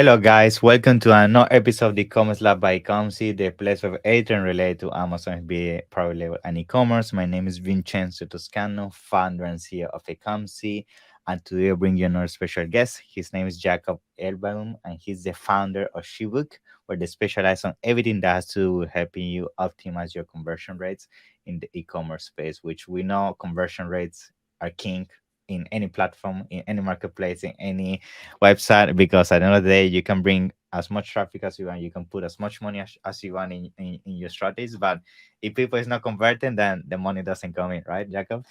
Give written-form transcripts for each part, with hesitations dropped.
Hello, guys. Welcome to another episode of the Ecommerce Lab by Ecomcy, the place of everything related to Amazon FBA, private label, and e-commerce. My name is Vincenzo Toscano, founder and CEO of Ecomcy, and today I bring you another special guest. His name is Jacob Elbaum, and he's the founder of Shivook, where they specialize on everything that has to do with helping you optimize your conversion rates in the e-commerce space, which we know conversion rates are king in any platform, in any marketplace, in any website, because at the end of the day you can bring as much traffic as you want, you can put as much money as you want in your strategies, but if people is not converting, then the money doesn't come in, right, Jacob?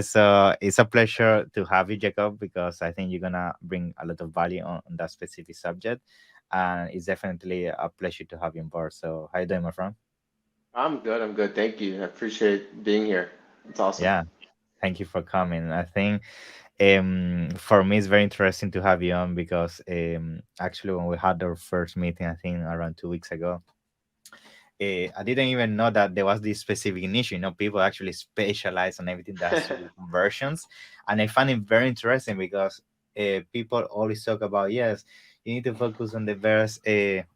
So it's a pleasure to have you, Jacob, because I think you're gonna bring a lot of value on that specific subject, and it's definitely a pleasure to have you on board. So how you doing, my friend? I'm good. I'm good. Thank you. I appreciate being here. It's awesome. Yeah, thank you for coming. I think for me it's very interesting to have you on because actually when we had our first meeting, I think around 2 weeks ago, I didn't even know that there was this specific niche. People actually specialize on everything that has to do with conversions, and I find it very interesting because people always talk about, yes, you need to focus on the best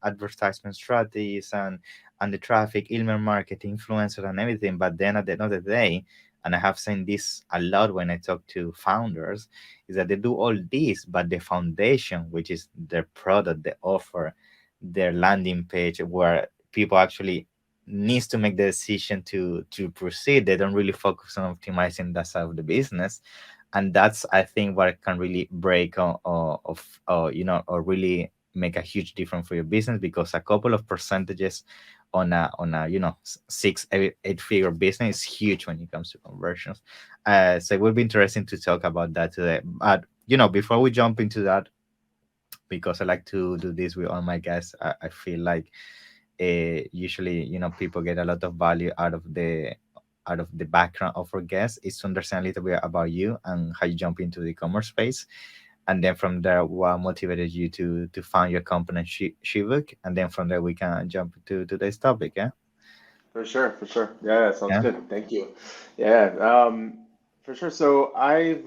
advertisement strategies and the traffic, email marketing, influencers, and everything. But then at the end of the day, and I have seen this a lot when I talk to founders, is that they do all this, but the foundation, which is their product, the offer, their landing page, where people actually needs to make the decision to proceed, they don't really focus on optimizing that side of the business. And that's, I think, what can really break or really make a huge difference for your business, because a couple of percentages on a 6 8 figure business is huge when it comes to conversions. So it would be interesting to talk about that today, but before we jump into that, because I like to do this with all my guests, I feel like usually people get a lot of value out of the background of our guests, is to understand a little bit about you and how you jump into the e-commerce space, and then from there what motivated you to found your company Shivook, and then from there we can jump to today's topic. Yeah. For sure. For sure. Yeah, sounds Yeah. good. Thank you. Yeah. For sure. So I've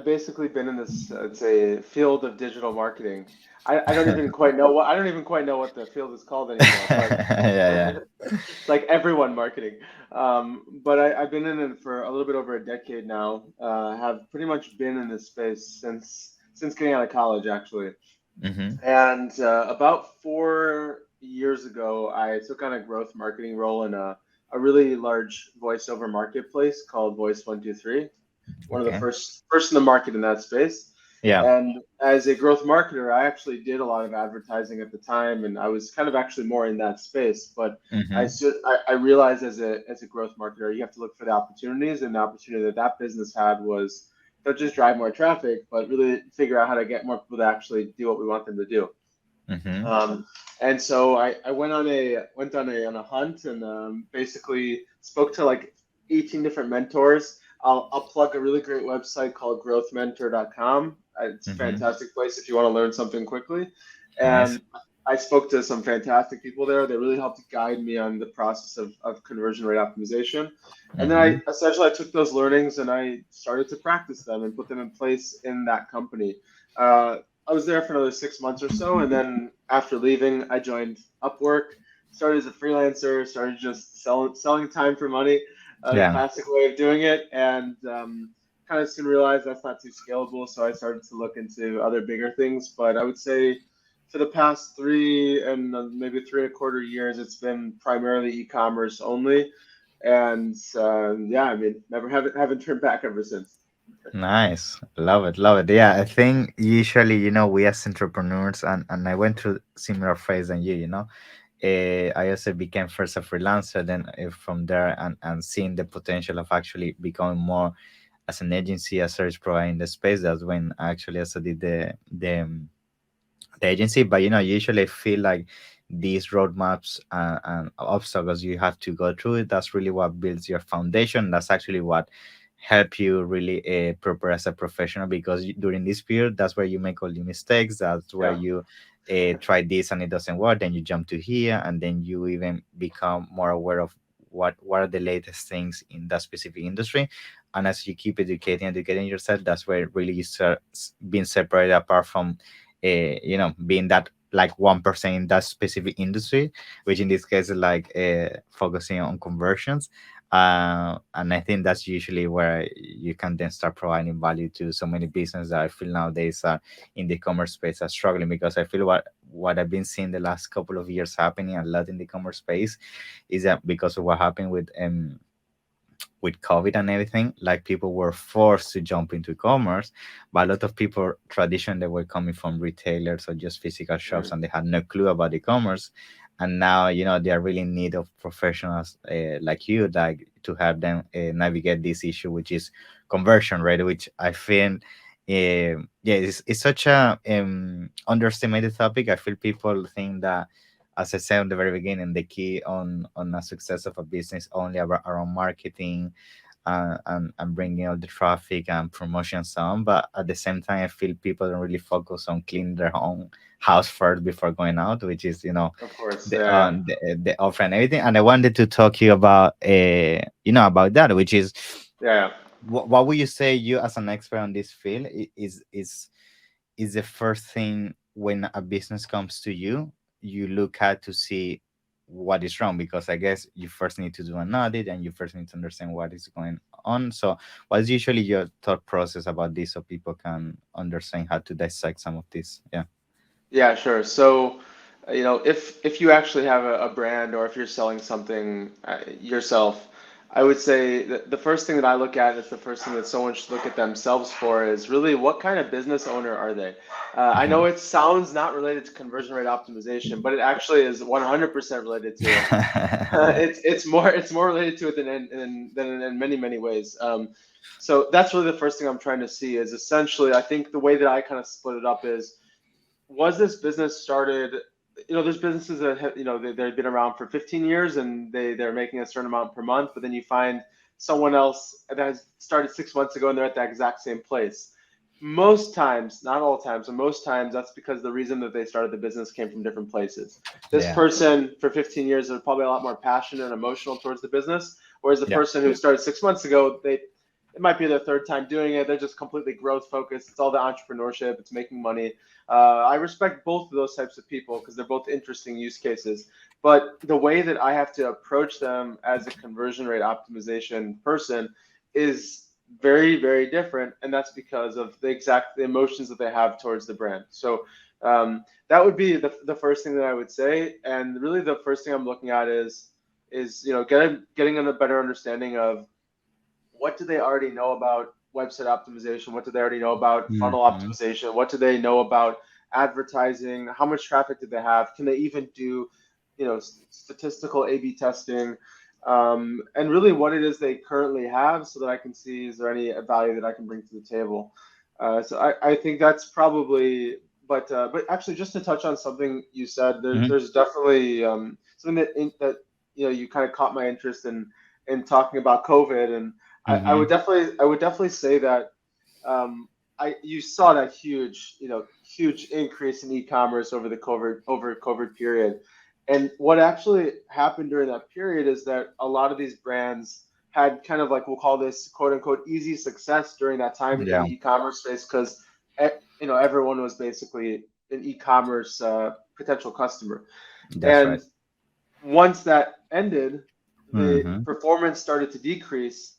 basically been in this, I'd say, field of digital marketing. I don't even quite know what I don't even quite know what the field is called anymore, but Yeah, it's like everyone marketing. But I've been in it for a little bit over a decade now. Have pretty much been in this space since getting out of college, actually. yeah. Mm-hmm. And about 4 years ago, I took on a growth marketing role in a really large voiceover marketplace called Voice 123, one of the Okay. first in the market in that space. Yeah. And as a growth marketer, I actually did a lot of advertising at the time, and I was kind of actually more in that space. But Mm-hmm. I realized as a growth marketer, you have to look for the opportunities, and the opportunity that that business had was not just drive more traffic, but really figure out how to get more people to actually do what we want them to do. Mm-hmm. Um, and so I went on a hunt and basically spoke to like 18 different mentors. I'll plug a really great website called growthmentor.com. It's a Mm-hmm. fantastic place if you want to learn something quickly. Nice. And I spoke to some fantastic people there. They really helped guide me on the process of conversion rate optimization. And then Mm-hmm. I took those learnings and I started to practice them and put them in place in that company. Uh, I was there for another 6 months or so, and then after leaving, I joined Upwork, started as a freelancer, started just selling time for money, the Yeah. classic way of doing it, and kind of soon realized that's not too scalable, so I started to look into other bigger things. But I would say for the past 3 and maybe 3.25 years, it's been primarily e-commerce only, and yeah, I mean, never haven't turned back ever since. Nice. Love it. Love it. Yeah, I think usually, we as entrepreneurs, and I went through similar phase than you. I also became first a freelancer, then from there, and seeing the potential of actually becoming more as an agency, a service provider in the space. That's when I actually also did the agency. But usually I feel like these roadmaps and obstacles you have to go through, that's really what builds your foundation. That's actually what help you really prepare as a professional, because during this period, that's where you make all the mistakes. That's where Yeah. you try this and it doesn't work, then you jump to here, and then you even become more aware of what are the latest things in that specific industry. And as you keep educating yourself, that's where really you start being separated apart from being that like 1% in that specific industry, which in this case is like focusing on conversions. And I think that's usually where you can then start providing value to so many businesses that I feel nowadays are in the commerce space are struggling, because I feel what I've been seeing the last couple of years happening a lot in the commerce space is that because of what happened with COVID and everything, like people were forced to jump into e-commerce, but a lot of people traditionally were coming from retailers or just physical shops, Mm, and they had no clue about e-commerce. And now, they are really in need of professionals like you, like to help them navigate this issue, which is conversion rate, which I feel, yeah, it's such a underestimated topic. I feel people think that, as I said at the very beginning, the key on a success of a business only around marketing, and bringing all the traffic and promotion and so on. But at the same time, I feel people don't really focus on cleaning their own house first before going out, which is of course, the yeah, the offer and everything. And I wanted to talk to you about about that, which is yeah, yeah. what would you say, you as an expert on this field, is the first thing when a business comes to you, you look at to see what is wrong? Because I guess you first need to do an audit, and you first need to understand what is going on. So what's usually your thought process about this, so people can understand how to dissect some of this? Yeah. Yeah, sure. So, if you actually have a brand, or if you're selling something yourself, I would say that the first thing that I look at is the first thing that someone should look at themselves for is really what kind of business owner are they? I know Mhm. it sounds not related to conversion rate optimization, but it actually is 100% related to it. It's more related to it than in many ways. So that's really the first thing I'm trying to see is essentially, I think the way that I kind of split it up is, was this business started, there's businesses that have, they've been around for 15 years and they're making a certain amount per month, but then you find someone else that has started 6 months ago and they're at that exact same place. Most times, not all times, but most times, that's because the reason that they started the business came from different places. This Yeah. person for 15 years is probably a lot more passionate and emotional towards the business, whereas the Yeah. person who started 6 months ago, it might be their third time doing it. They're just completely growth focused. It's all the entrepreneurship. It's making money. I respect both of those types of people because they're both interesting use cases. But the way that I have to approach them as a conversion rate optimization person is very different, and that's because of the emotions that they have towards the brand. So that would be the first thing that I would say, and really the first thing I'm looking at is getting a better understanding of what do they already know about website optimization? What do they already know about funnel Hmm. optimization? What do they know about advertising? How much traffic do they have? Can they even do, statistical A/B testing? And really what it is they currently have, so that I can see, is there any value that I can bring to the table? So I think that's probably, but actually, just to touch on something you said, Hmm. there's definitely something that you kind of caught my interest in talking about COVID. And Hmm. I would definitely say that you saw that huge increase in e-commerce over COVID period. And what actually happened during that period is that a lot of these brands had kind of, like, we'll call this quote unquote easy success during that time in Yeah. the e-commerce space, because everyone was basically an e-commerce potential customer. That's right. And once that ended, the Hmm. performance started to decrease.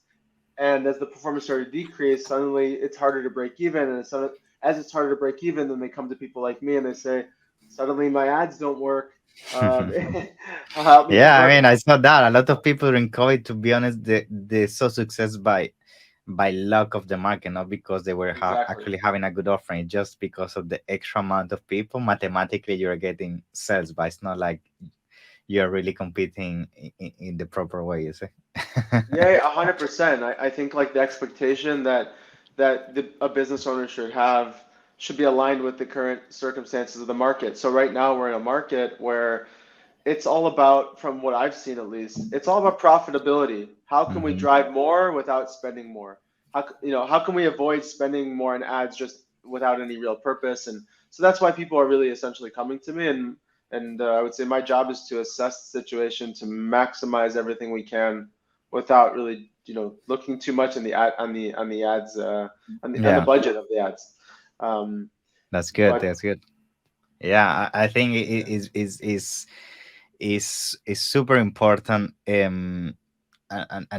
And as the performance started to decrease, suddenly it's harder to break even. And so as it's harder to break even, then they come to people like me and they say, suddenly my ads don't work. Help me Yeah, I convert mean, more. I saw that a lot of people in COVID, to be honest, they saw success by luck of the market, not because they were Exactly. actually having a good offering, just because of the extra amount of people. Mathematically, you're getting sales, but it's not like you're really competing in the proper way, you see. Yeah, 100%. I think, like, the expectation that a business owner should be aligned with the current circumstances of the market. So right now we're in a market where it's all about, from what I've seen at least, it's all about profitability. How can we Hmm. drive more without spending more? How can we avoid spending more in ads just without any real purpose? And so that's why people are really essentially coming to me, and I would say my job is to assess the situation to maximize everything we can without really, looking too much in the ad on the ads on the Yeah. budget of the ads. Um, That's good. But That's good. Yeah, I think yeah, it is super important. And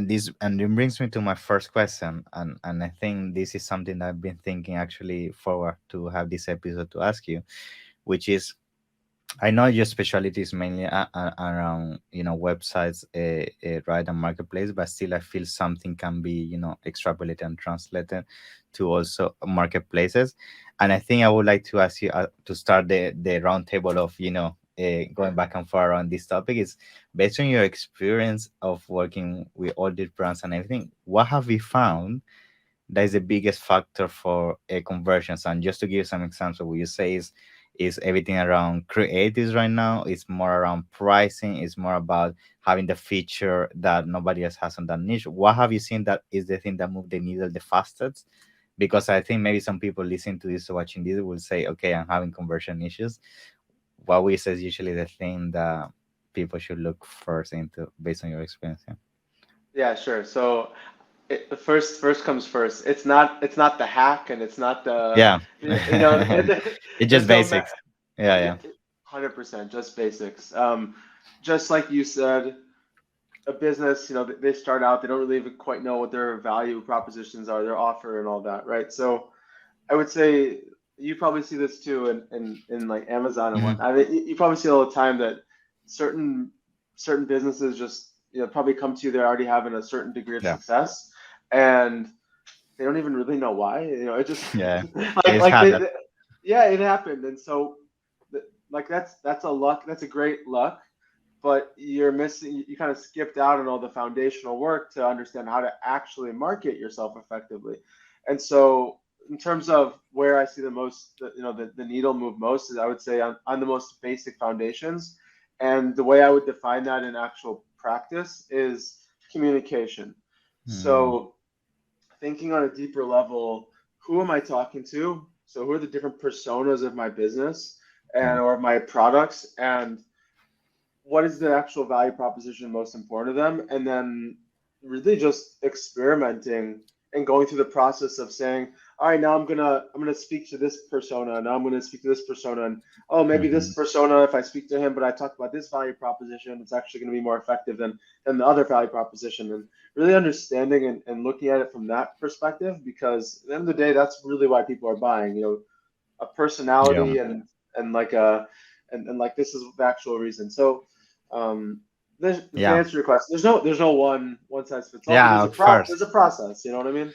this and it brings me to my first question, and I think this is something that I've been thinking actually forward to have this episode to ask you, which is, I know your specialty is mainly around, websites, right, and marketplace, but still I feel something can be, extrapolated and translated to also marketplaces. And I think I would like to ask you, to start the round table of, going sure. back and forth on this topic, is based on your experience of working with all these brands and everything, what have you found that is the biggest factor for conversions? And just to give some examples, what you say is everything around creatives right now. It's more around pricing. It's more about having the feature that nobody else has on that niche. What have you seen that is the thing that moved the needle the fastest? Because I think maybe some people listening to this or watching this will say, okay, I'm having conversion issues. What we say is usually the thing that people should look first into based on your experience. Yeah. Yeah, sure. So first comes first. It's not the hack, and it's not the Yeah. It's just there's no basics. Yeah, yeah, yeah. 100% just basics. Just like you said, a business, they start out, they don't really even quite know what their value propositions are, their offer and all that, right? So I would say you probably see this too in like Amazon and Mhm. what. I mean, you probably see all the time that certain certain businesses just probably come to you. They're already having a certain degree of Yeah. success, and they don't even really know why. It just Yeah. like It's like hard. yeah, it happened, and so like that's a luck. That's a great luck, but you're missing. You kind of skipped out on all the foundational work to understand how to actually market yourself effectively. And so, in terms of where I see the most, the needle move most is, I would say, on the most basic foundations. And the way I would define that in actual practice is communication. Mm, So thinking on a deeper level, who am I talking to? So who are the different personas of my business yeah. and or my products, and what is the actual value proposition most important to them, and then really just experimenting and going through the process of saying, all right, now I'm gonna speak to this persona, now I'm gonna speak to this persona, and oh, maybe Hmm. this persona, if I speak to him but I talk about this value proposition, it's actually going to be more effective than the other value proposition. And really understanding and looking at it from that perspective, because at the end of the day, that's really why people are buying, a Yeah. personality and like a and like this is the actual reason. So to Yeah. answer your question, there's no one size fits all, but Yeah. Of course. there's a process. You know what I mean?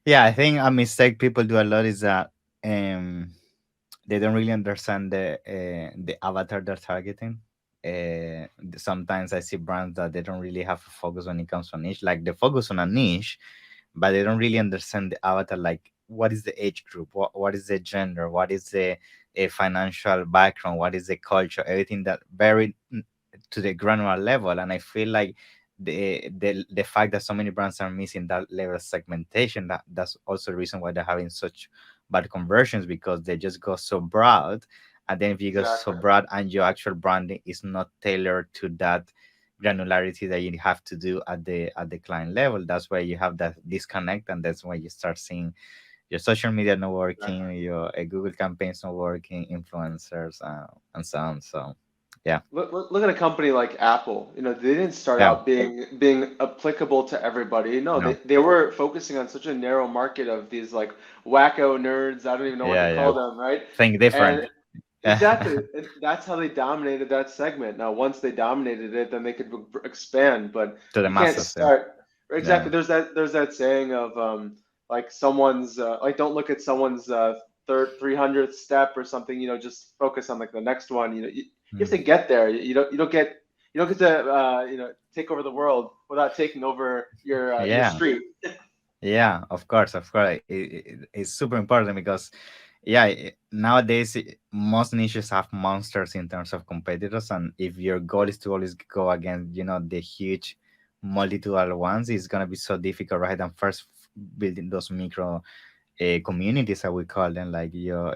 Yeah. I think a mistake people do a lot is that um they don't really understand the avatar they're targeting. Sometimes I see brands that they don't really have a focus when it comes to niche. Like they focus on a niche, but they don't really understand the avatar. Like, what is the age group? What is the gender? What is the financial background? What is the culture? Everything that very to the granular level. And I feel like the fact that so many brands are missing that level of segmentation, that's also the reason why they're having such bad conversions, because they just go so broad. And then if you go so Exactly. broad and your actual branding is not tailored to that granularity that you have to do at the client level, that's why you have that disconnect, and that's why you start seeing your social media not Exactly. working, your Google campaigns not working, influencers, and so on. So yeah. Look at a company like Apple. They didn't start Yeah. out being applicable to everybody. No, No. they were focusing on such a narrow market of these like wacko nerds. I don't even know what to Yeah, call yeah. them, right? Think different. And exactly. And that's how they dominated that segment. Now, once they dominated it, then they could expand, but To the you can't masses. Yeah. start. Yeah. Exactly. There's that saying of like someone's like don't look at someone's third 300th step or something. Just focus on like the next one. You have Mm. to get there. You don't get to take over the world without taking over your Yeah. street. Yeah, of course, of course. It's super important because, yeah, nowadays most niches have monsters in terms of competitors, and if your goal is to always go against, the huge multitude ones, it's gonna be so difficult, right? And first, building those micro communities, I would call them, like your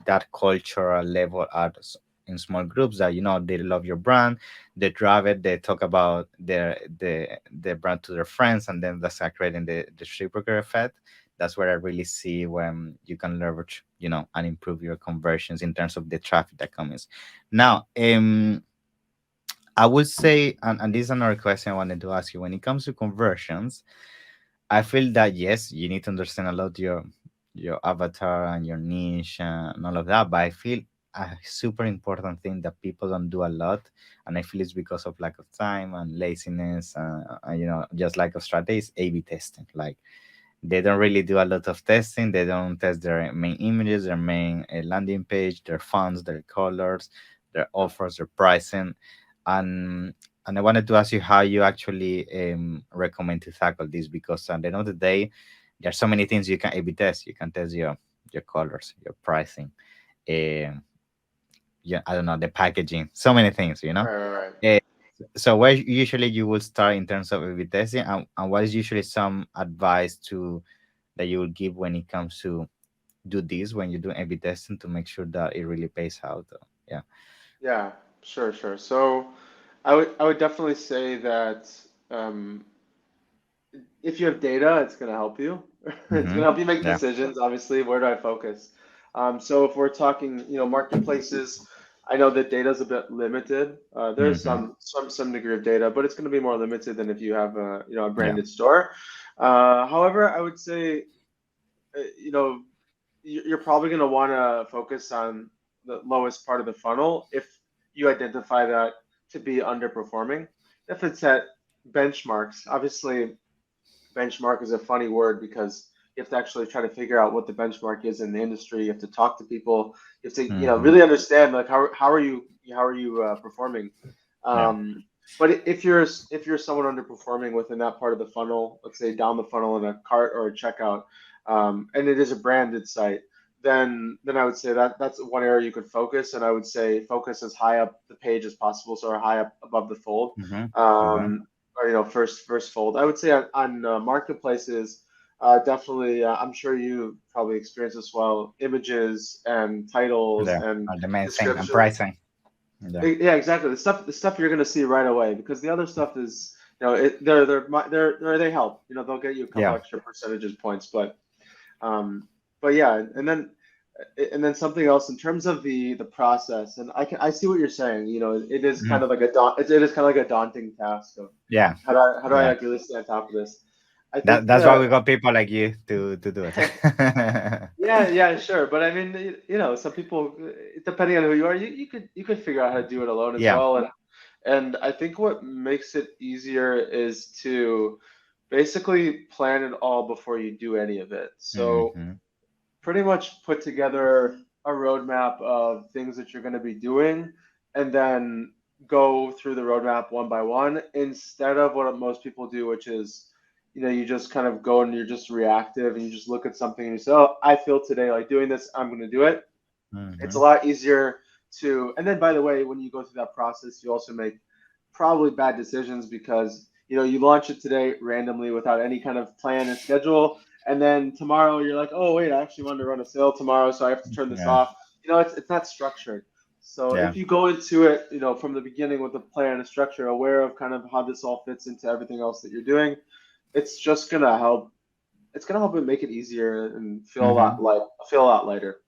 that cultural level at in small groups that they love your brand, they drive it, they talk about their brand to their friends, and then that's creating the reciprocal effect. That's where I really see when you can leverage, and improve your conversions in terms of the traffic that comes. Now, I would say, and this is another question I wanted to ask you. When it comes to conversions, I feel that yes, you need to understand a lot your avatar and your niche and all of that. But I feel a super important thing that people don't do a lot, and I feel it's because of lack of time and laziness, and, just lack of strategy, is A/B testing. Like, they don't really do a lot of testing. They don't test their main images, their main landing page, their fonts, their colors, their offers, their pricing, and I wanted to ask you how you actually recommend to tackle this, because at the end of the day, there are so many things you can A/B test. You can test your colors, your pricing, um, yeah, I don't know, the packaging, so many things, Right, right, right. Uh, so where usually you will start in terms of A/B testing, and what is usually some advice to that you will give when it comes to do this when you do A/B testing to make sure that it really pays out? Yeah. Yeah, sure, sure. So I would definitely say that um, if you have data, it's going to help you. It's going Mm-hmm. to help you make Yeah. decisions. Obviously, where do I focus? So if we're talking, marketplaces, I know that data is a bit limited. There's Mm-hmm. some degree of data, but it's going to be more limited than if you have a Yeah. branded store. However, I would say, you know, you're probably going to want to focus on the lowest part of the funnel if you identify that to be underperforming. If it's at benchmarks, obviously benchmark is a funny word because you have to actually try to figure out what the benchmark is in the industry. You have to talk to people. You have to, Mm-hmm. really understand like how are you performing. Yeah. But if you're someone underperforming within that part of the funnel, let's say down the funnel in a cart or a checkout, and it is a branded site, then I would say that that's one area you could focus, and I would say focus as high up the page as possible, so high up above the fold. Mm-hmm. Okay. Um, or first fold. I would say on marketplaces, definitely. I'm sure you probably experienced as well. Images and titles Yeah. and The main thing, and description. pricing. Yeah. Yeah, exactly. The stuff you're gonna see right away because the other stuff is, they help. They'll get you a couple Yeah. extra percentages points, um, but yeah, and then something else in terms of the process, and I see what you're saying. It is Mhm. kind of like it is kind of like a daunting task of Yeah. how do I Yeah. like really stay on top of this. I think That's why we got people like you to do it. yeah, yeah, sure, but I mean, some people, depending on who you are, you could figure out how to do it alone as Yeah. well, and I think what makes it easier is to basically plan it all before you do any of it. So Hmm. pretty much put together a roadmap of things that you're going to be doing and then go through the roadmap one by one instead of what most people do, which is, you just kind of go and you're just reactive and you just look at something and you say, oh, I feel today like doing this, I'm going to do it. It's a Hmm. lot easier and then by the way, when you go through that process, you also make probably bad decisions because you launch it today randomly without any kind of plan and schedule, and then tomorrow you're like, oh wait, I actually wanted to run a sale tomorrow, so I have to turn this Yeah. off. It's not structured. So Yeah. if you go into it, from the beginning with a plan and structure, aware of kind of how this all fits into everything else that you're doing, it's just gonna help. It's gonna help it make it easier and Hmm. feel a lot lighter.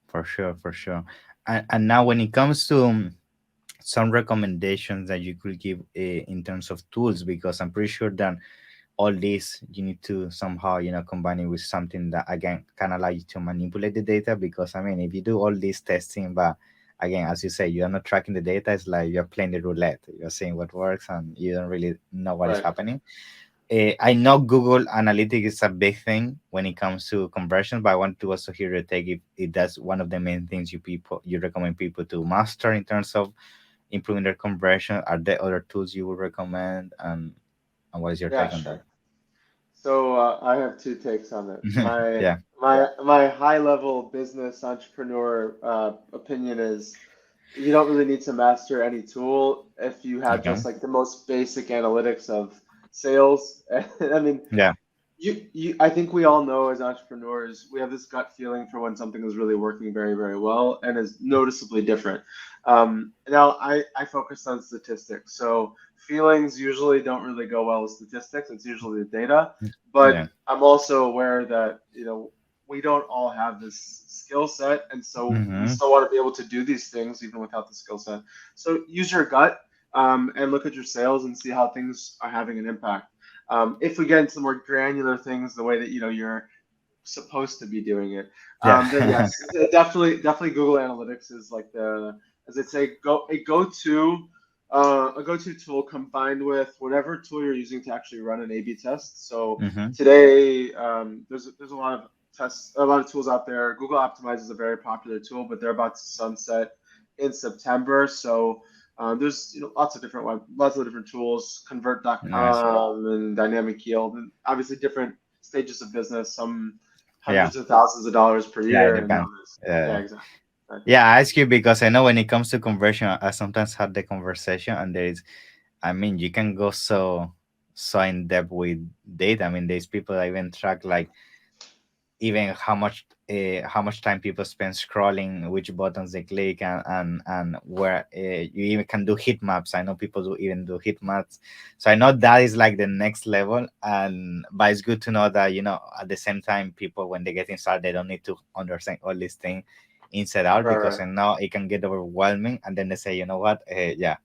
For sure. For sure. And now, when it comes to some recommendations that you could give in terms of tools, because I'm pretty sure that all this you need to somehow combine it with something that again can allow you to manipulate the data, because I mean, if you do all this testing, but again, as you say, you're not tracking the data, it's like you're playing the roulette. You're seeing what works and you don't really know what is Right. happening. I know Google Analytics is a big thing when it comes to conversion, but I want to also hear your take if that's one of the main things you recommend people to master in terms of improving their conversion. Are there other tools you would recommend, and what is your Yeah, take on that? sure. So I have two takes on it. My Yeah. my my high level business entrepreneur opinion is you don't really need to master any tool if you have Okay. just like the most basic analytics of sales. I mean, Yeah. I think we all know as entrepreneurs, we have this gut feeling for when something is really working very, very well and is noticeably different. Now, I focus on statistics, so feelings usually don't really go well with statistics. It's usually the data, but Yeah. I'm also aware that, we don't all have this skill set, and so we Mm-hmm. still want to be able to do these things even without the skill set. So use your gut, and look at your sales and see how things are having an impact. If we get into more granular things, the way that you're supposed to be doing it, Yeah. then yes, definitely Google Analytics is like as I say, a go-to tool combined with whatever tool you're using to actually run an A/B test. So Mm-hmm. today, there's a lot of a lot of tools out there. Google Optimize is a very popular tool, but they're about to sunset in September. So there's lots of different tools, Nice. convert.com and dynamic yield, and obviously different stages of business. Some Yeah. hundreds of thousands of dollars per Yeah, it year, and depends. others. Yeah, Yeah. exactly. Exactly. Yeah, I ask you because I know when it comes to conversion, I sometimes had the conversation, and there is, I mean, you can go so in depth with data. I mean, there's people that even track like even how much time people spend scrolling, which buttons they click, and where you even can do heat maps. I know people do even do heat maps, so I know that is like the next level. And but it's good to know that at the same time, people when they get inside, they don't need to understand all these things inside out, Right, because right. I know it can get overwhelming, and then they say, you know what, yeah,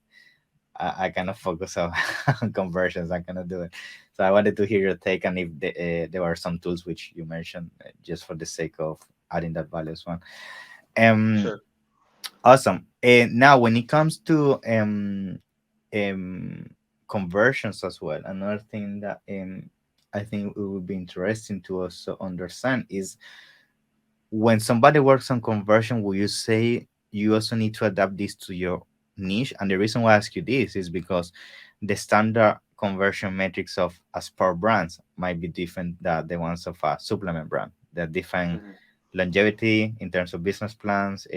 I cannot focus on on conversions. I cannot do it. So I wanted to hear your take, and if there are some tools which you mentioned, just for the sake of adding that value as well. Um, Sure. awesome. Now, when it comes to um conversions as well, another thing that I think it would be interesting to also understand is when somebody works on conversion, will you say you also need to adapt this to your niche? And the reason why I ask you this is because the standard conversion metrics of a sport brands might be different than the ones of a supplement brand. They're different Mhm. longevity in terms of business plans.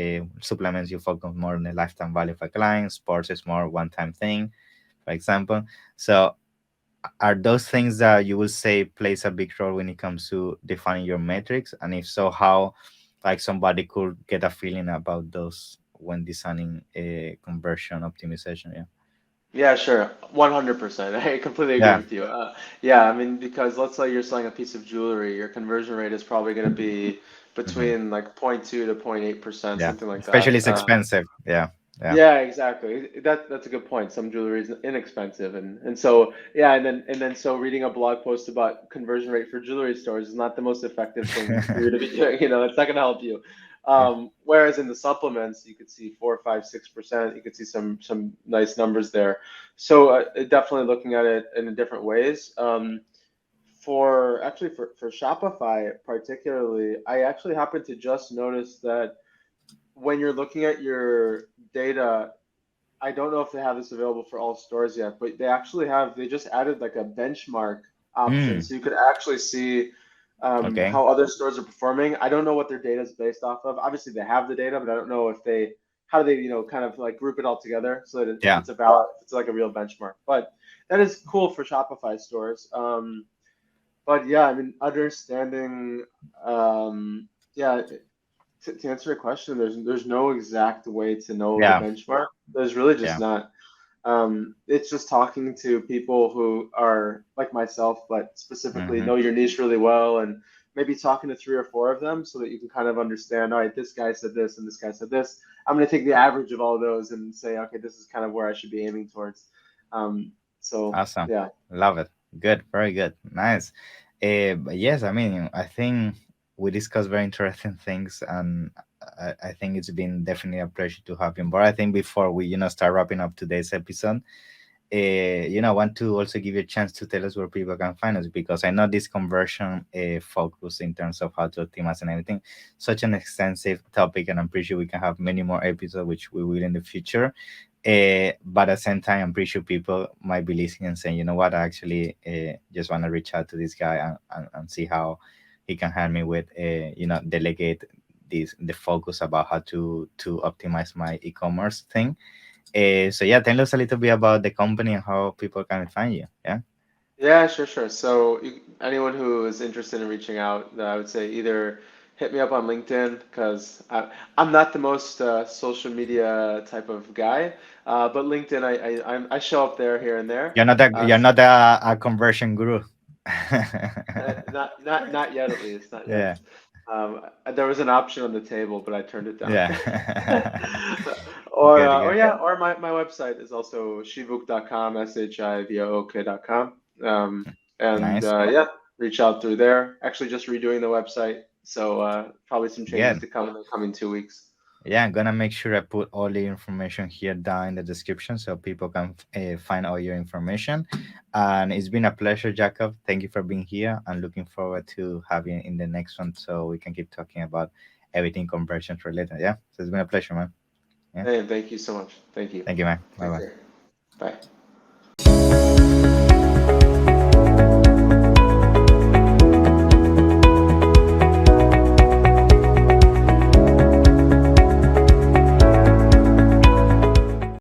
Supplements, you focus more on the lifetime value of a client. Sports is more one-time thing, for example. So are those things that you would say plays a big role when it comes to defining your metrics? And if so, how like somebody could get a feeling about those when designing a conversion optimization? Yeah. Yeah, sure. 100%. I completely agree Yeah. with you. Yeah, I mean, because let's say you're selling a piece of jewelry, your conversion rate is probably going to be Hmm. between like 0.2 to 0.8%, Yeah. something like Especially that. it's expensive. Yeah. Yeah. Yeah, exactly. That's a good point. Some jewelry is inexpensive, and so yeah, and then so reading a blog post about conversion rate for jewelry stores is not the most effective thing for you to be doing. It's not going to help you. Yeah. Whereas in the supplements, you could see 4, 5, 6%. You could see some nice numbers there. So definitely looking at it in different ways. For Shopify particularly, I actually happened to just notice that when you're looking at your data, I don't know if they have this available for all stores yet, but they just added like a benchmark option. Mm, So you could actually see okay. how other stores are performing. I don't know what their data is based off of. Obviously, they have the data, but I don't know how do they, kind of like group it all together so that Yeah. it's like a real benchmark. But that is cool for Shopify stores. But yeah, I mean, understanding, yeah, to answer your question, there's no exact way to know the Yeah. benchmark. There's really just Yeah. not. It's just talking to people who are like myself, but specifically Hmm. know your niche really well, and maybe talking to 3 or 4 of them so that you can kind of understand. All right, this guy said this, and this guy said this. I'm going to take the average of all of those and say, okay, this is kind of where I should be aiming towards. So Awesome. yeah. Love it. Good. Very good. Nice. But yes, I mean, I think we discussed very interesting things, and I think it's been definitely a pleasure to have you. But I think before we, start wrapping up today's episode, I want to also give you a chance to tell us where people can find us, because I know this conversion focus in terms of how to optimize and everything, such an extensive topic, and I'm pretty sure we can have many more episodes, which we will in the future. But at the same time, I'm pretty sure people might be listening and saying, you know what, I actually just want to reach out to this guy and see how he can help me with, delegate the focus about how to optimize my e-commerce thing. So yeah, tell us a little bit about the company and how people can find you. Yeah. Yeah, sure, sure. So anyone who is interested in reaching out, I would say either hit me up on LinkedIn because I'm not the most social media type of guy, but LinkedIn I show up there here and there. You're not a conversion guru. Not yet, at least, not yet. Yeah, There was an option on the table, but I turned it down. yeah. Or Good. yeah, or my website is also shivook.com, shivook.com. And Nice. yeah, reach out through there. Actually, just redoing the website, so probably some changes Good. to come in the coming 2 weeks. Yeah, I'm gonna make sure I put all the information here down in the description so people can find all your information. And it's been a pleasure, Jacob. Thank you for being here. I'm looking forward to having you in the next one so we can keep talking about everything conversions related. Yeah. So it's been a pleasure, man. Yeah. Hey, thank you so much. Thank you. Thank you, man. Bye Take bye. care. Bye.